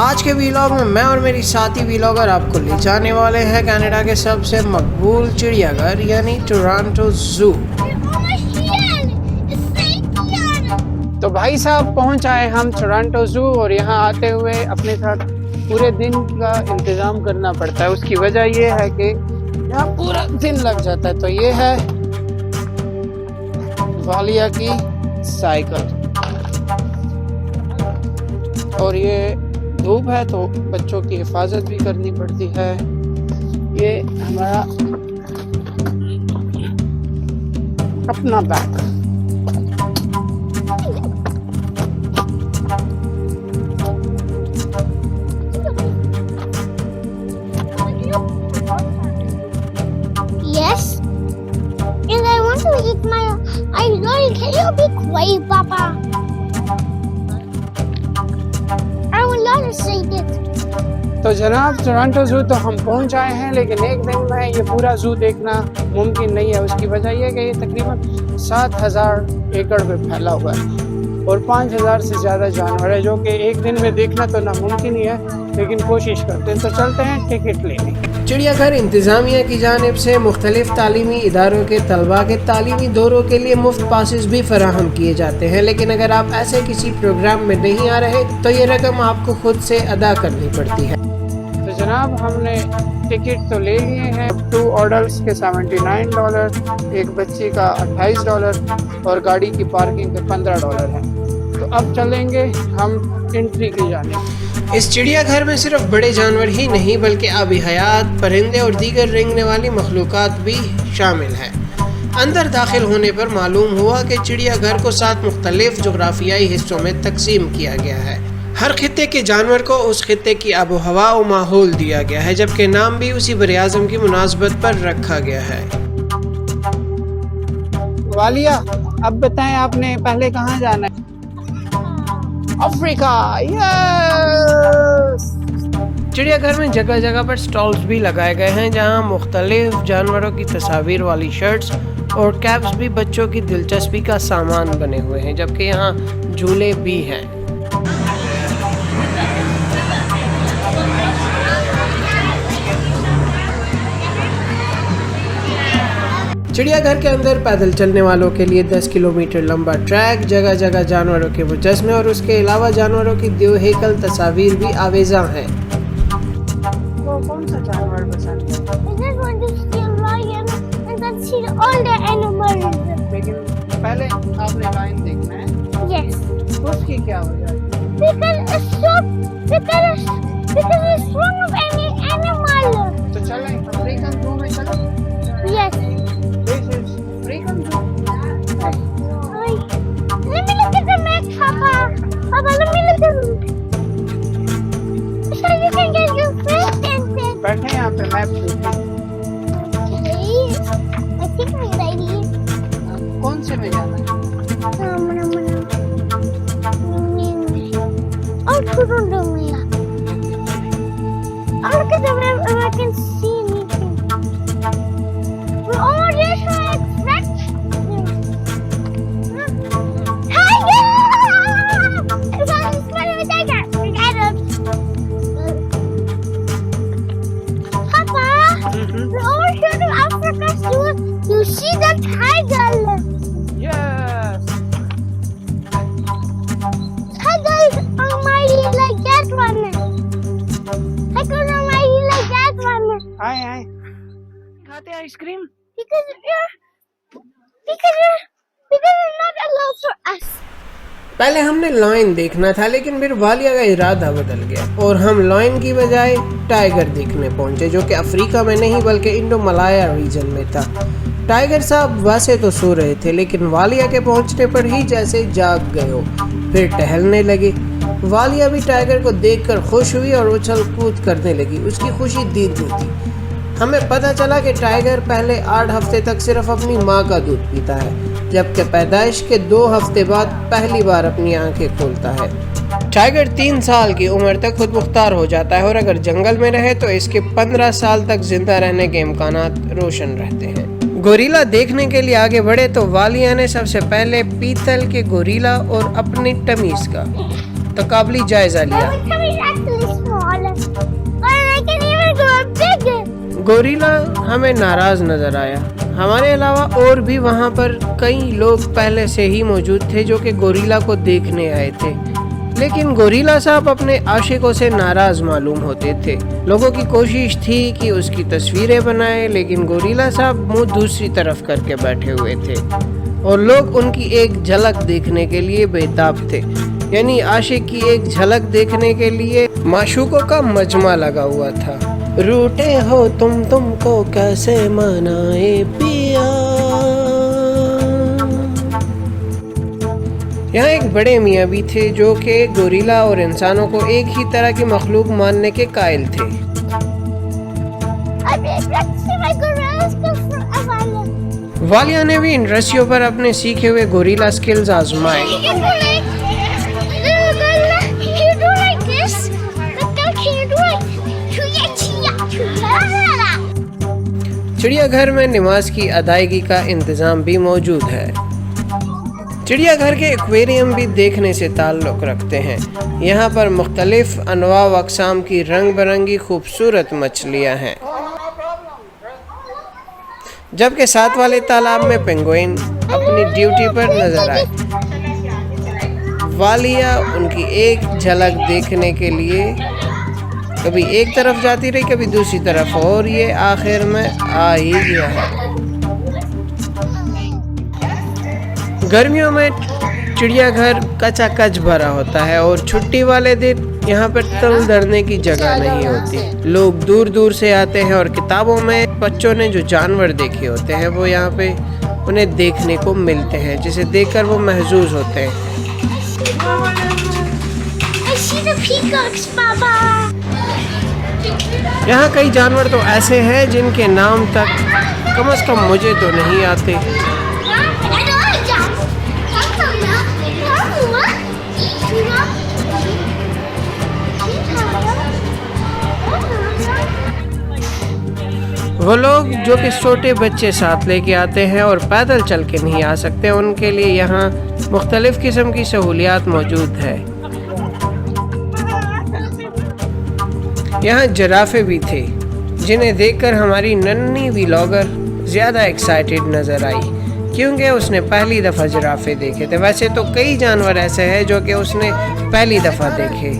आज के वीलॉग में मैं और मेरी साथी वीलॉगर आपको ले जाने वाले हैं कनाडा के सबसे मकबूल चिड़ियाघर यानी टोरंटो जू। तो भाई साहब पहुंच आए हम टोरंटो जू और यहाँ आते हुए अपने साथ पूरे दिन का इंतज़ाम करना पड़ता है। उसकी वजह ये है कि यहाँ पूरा दिन लग जाता है। तो ये है वालिया की साइकिल और ये धूप है तो बच्चों की हिफाजत भी करनी पड़ती है। ये हमारा अपना bag. Yes, and I want to eat my. I'm going. Can you be quiet, Papa? I would love to see it. तो जनाब टोरंटो जू तो हम पहुंच आए हैं, लेकिन एक दिन में ये पूरा जू देखना मुमकिन नहीं है। उसकी वजह यह है कि ये तकरीबन 7000 एकड़ पे फैला हुआ है और 5000 से ज़्यादा जानवर है, जो कि एक दिन में देखना तो नामुमकिन ही है, लेकिन कोशिश करते हैं। तो चलते हैं टिकट लेने। चिड़ियाघर इंतज़ामिया की जानिब से मुख्तलिफ तालीमी इदारों के तलबा के तालीमी दौरों के लिए मुफ्त पासेस भी फराहम किए जाते हैं, लेकिन अगर आप ऐसे किसी प्रोग्राम में नहीं आ रहे तो ये रकम आपको खुद से अदा करनी पड़ती है। तो जनाब हमने टिकट तो ले लिए हैं। 2 ऑर्डर्स के $79, एक बच्चे का $28 और गाड़ी की पार्किंग के $15 है। तो अब चलेंगे हम एंट्री की जाने। इस चिड़ियाघर में सिर्फ बड़े जानवर ही नहीं बल्कि आबी हयात, परिंदे और दीगर रेंगने वाली मखलूक़ात भी शामिल हैं। अंदर दाखिल होने पर मालूम हुआ कि चिड़ियाघर को 7 मुख्तलिफ जोग्राफियाई हिस्सों में तकसीम किया गया है। हर खित्ते के जानवर को उस खित्ते की आबो हवा और माहौल दिया गया है, जबकि नाम भी उसी बरे-आज़म की मुनासबत पर रखा गया है। वालिया, अब बताएं आपने पहले कहाँ जाना है? अफ्रीका। यस। चिड़ियाघर में जगह जगह पर स्टॉल्स भी लगाए गए हैं, जहां मुख्तलिफ जानवरों की तस्वीर वाली शर्ट्स और कैप्स भी बच्चों की दिलचस्पी का सामान बने हुए हैं, जबकि यहाँ झूले भी हैं। चिड़ियाघर के अंदर पैदल चलने वालों के लिए 10 किलोमीटर लंबा ट्रैक, जगह जगह जानवरों के मुजस्मे और उसके अलावा जानवरों की देवहेकल तस्वीर भी आवेज़ा हैं। तो कौन सा जानवर पसंद है? I just want to see a lion and then see all the animals. लेकिन पहले आपने लाइन देखना है। Yes. उसकी क्या वजह है? Because it's one of any animal. तो चलें अफ्रीकन जू में चलें। Yes. This is African Zoo. Let me look at the map, Papa. Papa, let me look at it. So you can get your first sentence. बैठे यहाँ पे map देखिए। I think I'm ready. कौन से में जाना है? Oh, couldn't do me. Oh, look at the map and I can see anything. We're all just like French. Tiger! It's on the smell of a tiger. We got him. Papa, we're all here to Africa soon. You see the tiger? Yes. Tigers are mighty like that one. Tigers are mighty like that one. आए खाते ice cream? Because it's not allowed for us. पहले हमने lion देखना था, लेकिन फिर वालिया का इरादा बदल गया और हम लायन की बजाय टाइगर देखने पहुंचे, जो कि अफ्रीका में नहीं बल्कि इंडो मलाया रीजन में था। टाइगर साहब वैसे तो सो रहे थे, लेकिन वालिया के पहुंचने पर ही जैसे जाग गए हो, फिर टहलने लगे। वालिया भी टाइगर को देखकर खुश हुई और उछल कूद करने लगी। उसकी खुशी द्विगुनी थी। हमें पता चला कि टाइगर पहले 8 हफ्ते तक सिर्फ अपनी माँ का दूध पीता है, जबकि पैदाइश के 2 हफ्ते बाद पहली बार अपनी आंखें खोलता है। टाइगर 3 साल की उम्र तक खुद मुख्तार हो जाता है और अगर जंगल में रहे तो इसके 15 साल तक जिंदा रहने के इम्कानात रोशन रहते हैं। गोरिल्ला देखने के लिए आगे बढ़े तो वालिया ने सबसे पहले पीतल के गोरिल्ला और अपनी तमीज का तकाबली जायजा लिया। गोरिल्ला हमें नाराज नजर आया। हमारे अलावा और भी वहाँ पर कई लोग पहले से ही मौजूद थे जो कि गोरिल्ला को देखने आए थे, लेकिन गोरिल्ला साहब अपने आशिकों से नाराज मालूम होते थे। लोगों की कोशिश थी कि उसकी तस्वीरें बनाए, लेकिन गोरिल्ला साहब मुंह दूसरी तरफ करके बैठे हुए थे और लोग उनकी एक झलक देखने के लिए बेताब थे। यानी आशिक की एक झलक देखने के लिए माशूकों का मजमा लगा हुआ था। रूठे हो तुमको कैसे मनाए पिया। यहाँ एक बड़े मियाँ भी थे जो कि गोरिल्ला और इंसानों को एक ही तरह की मखलूक मानने के कायल थे। वालिया ने भी इन रस्सियों पर अपने सीखे हुए गोरिल्ला स्किल्स आजमाए। चिड़ियाघर में नमाज की अदायगी का इंतज़ाम भी मौजूद है। चिड़ियाघर के एक्वेरियम भी देखने से ताल्लुक़ रखते हैं। यहाँ पर मुख्तलिफ अनवा व अक़साम की रंग बिरंगी खूबसूरत मछलियाँ हैं, जबकि साथ वाले तालाब में पेंगुइन अपनी ड्यूटी पर नजर आए। वालिया उनकी एक झलक देखने के लिए कभी एक तरफ जाती रही, कभी दूसरी तरफ, और ये आखिर में आ ही गया है। गर्मियों में चिड़ियाघर कचाकच भरा होता है और छुट्टी वाले दिन यहाँ पर तल धरने की जगह नहीं होती। लोग दूर दूर से आते हैं और किताबों में बच्चों ने जो जानवर देखे होते हैं वो यहाँ पे उन्हें देखने को मिलते हैं, जिसे देखकर वो महजूज होते हैं। यहाँ कई जानवर तो ऐसे हैं जिनके नाम तक कम से कम मुझे तो नहीं आते। वो लोग जो कि छोटे बच्चे साथ लेके आते हैं और पैदल चल के नहीं आ सकते, उनके लिए यहाँ मुख्तलिफ किस्म की सहूलियात मौजूद है। यहाँ जिराफे भी थे जिन्हें देखकर हमारी नन्ही व्लॉगर ज़्यादा एक्साइटेड नज़र आई, क्योंकि उसने पहली दफ़ा जिराफे देखे थे। वैसे तो कई जानवर ऐसे हैं जो कि उसने पहली दफ़ा देखे।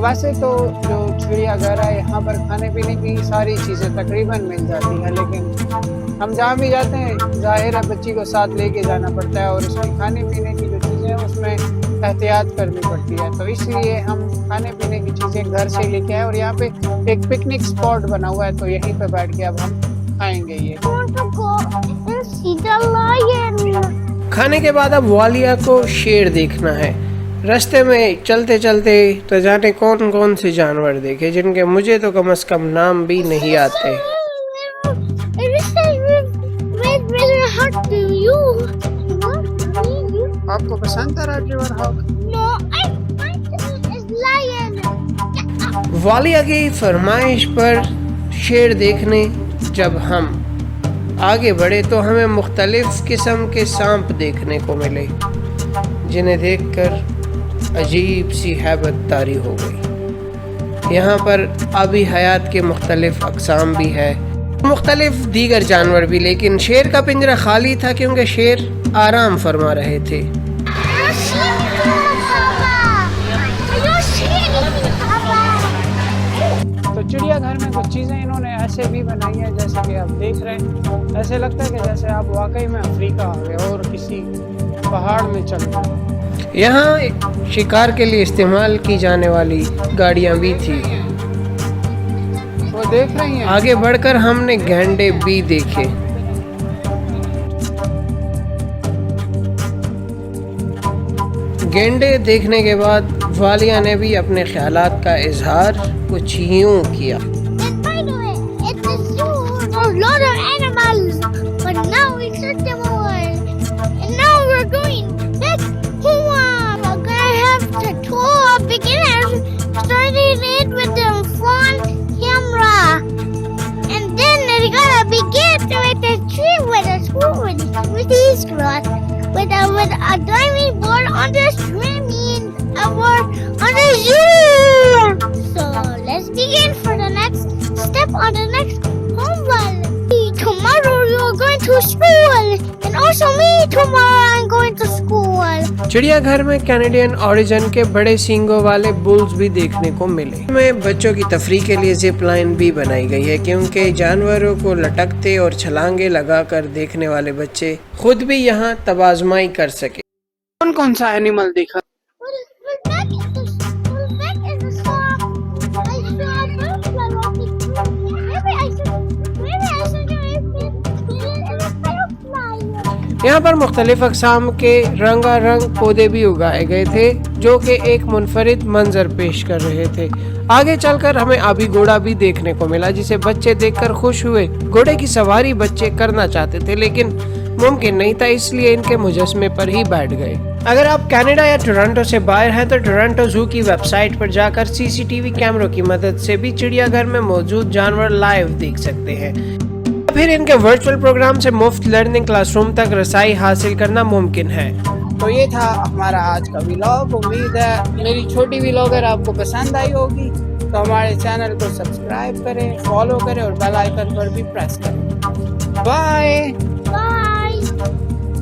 वैसे तो जो चिड़ियाघर है यहाँ पर खाने पीने की सारी चीज़ें तकरीबन मिल जाती हैं, लेकिन हम जहाँ भी जाते हैं ज़ाहिर है बच्ची को साथ लेके जाना पड़ता है और उसमें खाने पीने की जो चीज़ें हैं उसमें एहतियात करनी पड़ती है। तो इसलिए हम खाने पीने की चीज़ें घर से लेके आए और यहाँ पे एक पिकनिक स्पॉट बना हुआ है, तो यहीं पे बैठ के अब हम खाएंगे ये। खाने के बाद अब वालिया को शेर देखना है। रास्ते में चलते चलते तो जाने कौन कौन से जानवर देखे जिनके मुझे तो कम से कम नाम भी नहीं आते। आपको पसंद है रेड रिवर हॉक? वालिया की फरमाइश पर शेर देखने जब हम आगे बढ़े तो हमें मुख्तलिफ किस्म के सांप देखने को मिले, जिन्हें देखकर अजीब सी हैबत तारी हो गई। यहाँ पर आबी हयात के मुख्तलिफ अक़साम भी है, मुख्तलिफ दीगर जानवर भी, लेकिन शेर का पिंजरा खाली था क्योंकि शेर आराम फरमा रहे थे। तो चिड़ियाघर में कुछ चीज़ें इन्होंने ऐसे भी बनाई हैं जैसे कि आप देख रहे हैं, ऐसे लगता है कि जैसे आप वाकई में अफ्रीका आ गए और किसी पहाड़ में चल रहे। यहाँ शिकार के लिए इस्तेमाल की जाने वाली गाड़ियाँ भी थी। वो देख रही हैं। आगे बढ़कर हमने गैंडे भी देखे। गैंडे देखने के बाद वालिया ने भी अपने ख्यालात का इजहार कुछ यूं किया। Starting it with the front camera, and then they're gonna begin with the tree with a screw with these restaurant with a diving board on the swimming board on the zoo. So let's begin for the next step on the next homework. Tomorrow you're going to school, and also me tomorrow I'm going to school. चिड़ियाघर में Canadian origin के बड़े सींगों वाले bulls भी देखने को मिले। में बच्चों की तफरीह के लिए जिप लाइन भी बनाई गई है क्योंकि जानवरों को लटकते और छलांगे लगाकर देखने वाले बच्चे खुद भी यहाँ तबाज़माई कर सके। कौन कौन सा एनिमल देखा? यहाँ पर मुख्तलिफ अक़साम के रंगारंग पौधे भी उगाए गए थे जो कि एक मुनफरिद मंजर पेश कर रहे थे। आगे चलकर हमें आबी घोड़ा भी देखने को मिला जिसे बच्चे देखकर खुश हुए। घोड़े की सवारी बच्चे करना चाहते थे लेकिन मुमकिन नहीं था, इसलिए इनके मुजस्मे पर ही बैठ गए। अगर आप कनाडा या टोरंटो से बाहर हैं तो टोरंटो जू की वेबसाइट पर जाकर सीसीटीवी कैमरों की मदद से भी चिड़ियाघर में मौजूद जानवर लाइव देख सकते हैं। फिर इनके वर्चुअल प्रोग्राम से मुफ्त लर्निंग क्लासरूम तक रसाई हासिल करना मुमकिन है। तो ये था हमारा आज का व्लॉग। उम्मीद है मेरी छोटी व्लॉगर आपको पसंद आई होगी। तो हमारे चैनल को सब्सक्राइब करें, फॉलो करें और बेल आइकन पर भी प्रेस करें। बाय।